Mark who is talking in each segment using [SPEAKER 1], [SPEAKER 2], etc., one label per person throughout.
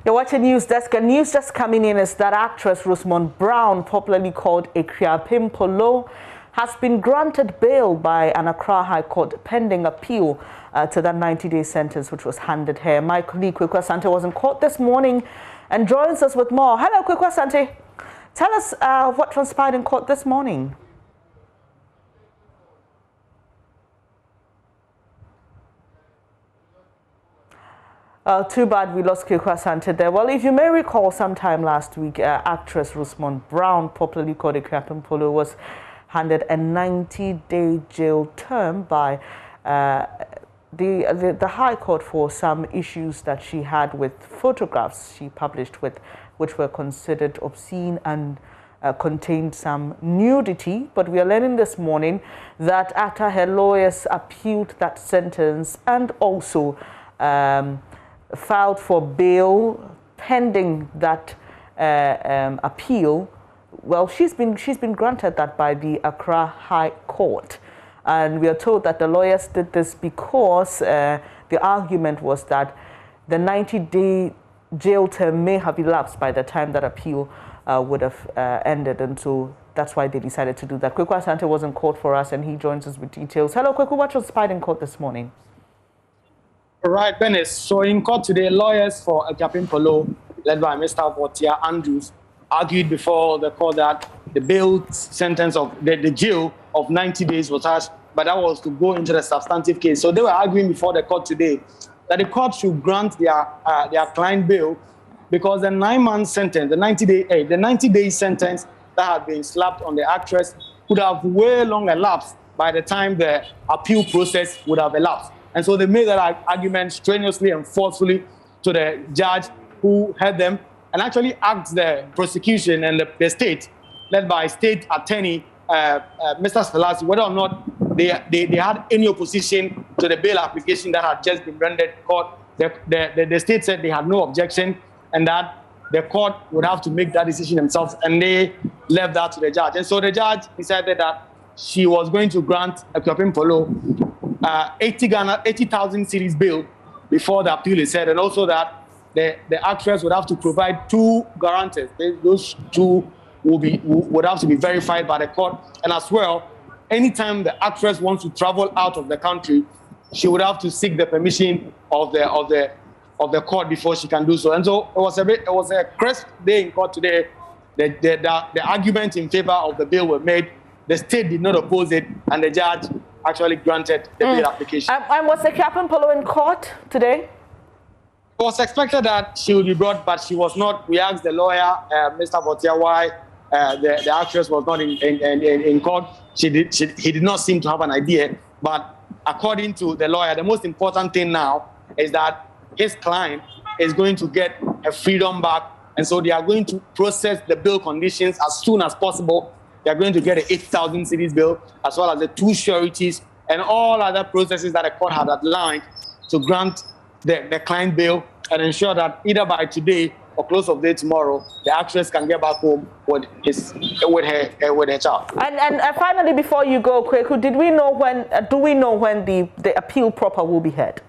[SPEAKER 1] You're watching News Desk, and news just coming in is that actress Rosamund Brown, popularly called Akuapem Poloo, has been granted bail by an Accra High Court pending appeal to that 90-day sentence which was handed her. My colleague Kwekwa Sante was in court this morning and joins us with more. Hello, Kwekwa Sante. Tell us what transpired in court this morning. Too bad we lost Kwekwa Sante there. Well, if you may recall, sometime last week, actress Rosamund Brown, popularly called Akuapem Poloo, was handed a 90-day jail term by the High Court for some issues that she had with photographs she published which were considered obscene and contained some nudity. But we are learning this morning that after her lawyers appealed that sentence and also filed for bail pending that appeal, well, she's been granted that by the Accra High Court. And we are told that the lawyers did this because the argument was that the 90-day jail term may have elapsed by the time that appeal would have ended. And so that's why they decided to do that. Kwekwa Sante was in court for us, and he joins us with details. Hello, Kwekwa, what transpired in court this morning?
[SPEAKER 2] Right, Benis. So in court today, lawyers for Akuapem Poloo, led by Mr. Votia Andrews, argued before the court that the bail sentence of the jail of 90 days was harsh, but that was to go into the substantive case. So they were arguing before the court today that the court should grant their client bail because the 9-month sentence, the 90-day sentence that had been slapped on the actress could have way long elapsed by the time the appeal process would have elapsed. And so they made that argument strenuously and forcefully to the judge who heard them and actually asked the prosecution and the state, led by state attorney Mr. Selasi, whether or not they had any opposition to the bail application that had just been rendered court. The state said they had no objection and that the court would have to make that decision themselves, and they left that to the judge. And so the judge decided that she was going to grant Akuapem Poloo 80,000 cedis bail before the appeal is heard, and also that the actress would have to provide 2 guarantors. Those 2 would have to be verified by the court, and as well, anytime the actress wants to travel out of the country, she would have to seek the permission of the court before she can do so. And so it was a crisp day in court today. The argument in favor of the bail were made. The state did not oppose it, and the judge actually granted the bail application. And
[SPEAKER 1] was Akuapem Poloo in court today?
[SPEAKER 2] It was expected that she would be brought, but she was not. We asked the lawyer, Mr. Votia, why the actress was not in court. He did not seem to have an idea. But according to the lawyer, the most important thing now is that his client is going to get her freedom back. And so they are going to process the bail conditions as soon as possible. They are going to get an 8,000 cedis bail, as well as the 2 sureties and all other processes that the court had outlined to grant the client bail and ensure that either by today or close of day tomorrow, the actress can get back home with her child.
[SPEAKER 1] And finally, before you go, Kweku, do we know when the appeal proper will be heard?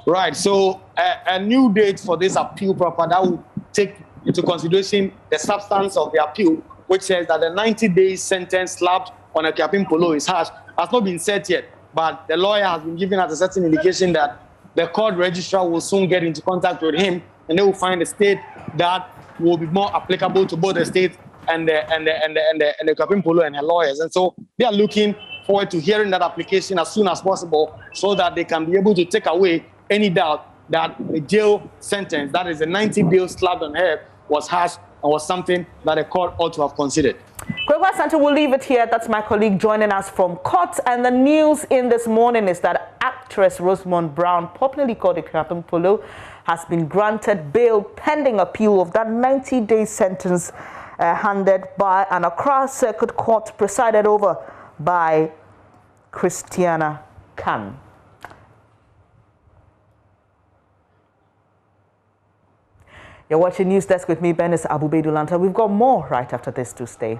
[SPEAKER 2] Right. So a new date for this appeal proper that will take into consideration the substance of the appeal, which says that the 90-day sentence slapped on Akuapem Poloo is harsh, has not been set yet. But the lawyer has been giving us a certain indication that the court registrar will soon get into contact with him, and they will find a state that will be more applicable to both the state and the Akuapem Poloo and her lawyers. And so they are looking forward to hearing that application as soon as possible, so that they can be able to take away any doubt that the jail sentence, that is a 90-day slap on her, was harsh and was something that the court ought to have considered.
[SPEAKER 1] Kwekwa Sante, we'll leave it here. That's my colleague joining us from court. And the news in this morning is that actress Rosamund Brown, popularly called Akuapem Poloo, has been granted bail pending appeal of that 90-day sentence handed by an Accra Circuit Court presided over by Christiana Khan. You're watching News Desk with me, Benis Abubedulanta. We've got more right after this to stay.